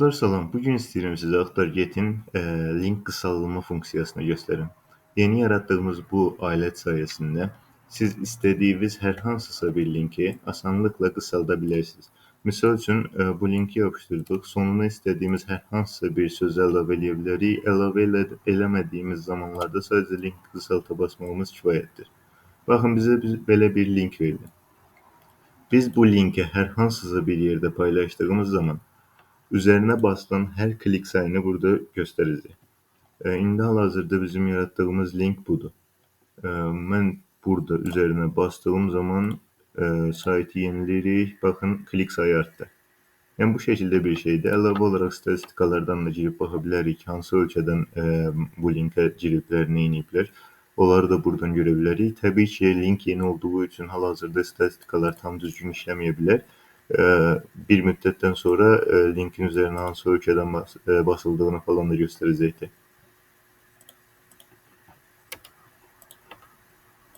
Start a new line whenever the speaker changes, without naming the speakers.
Dostlar salam. Bugün istəyirəm sizə AxtarGet'in link qısaldılma funksiyasını göstərim. Yeni yaratdığımız bu alət sayəsində siz istədiyiniz hər hansısa bir linki asanlıqla qısalda bilərsiniz. Misal üçün, bu linki yapışdırdıq. Sonuna istədiyimiz hər hansısa bir söz əlavə eləyə bilərik. Əlavə eləmədiyimiz zamanlarda sadəcə link qısalta basmağımız kifayətdir. Baxın, bizə belə bir link verdi. Biz bu linki hər hansısa bir yerdə paylaşdığımız zaman üzərinə basılan hər klik sayını burada göstərəcək. İndi hal-hazırda bizim yaratdığımız link budur. Mən burada üzərinə bastığım zaman saytı yeniləyirik. Baxın, klik sayı artdı. Yəni bu şəkildə bir şeydir. Əlavə olaraq statistikalardan da girib baxa bilərik. Hansı ölkədən bu linkə giriblər, nə ediblər. Onları da buradan görə bilərik. Təbii ki, link yeni olduğu üçün hal-hazırda statistikalar tam düzgün işləməyə bilər. Bir müddətdən sonra linkin üzərinə hansı ölkədən basıldığını falan da göstərəcəkdir.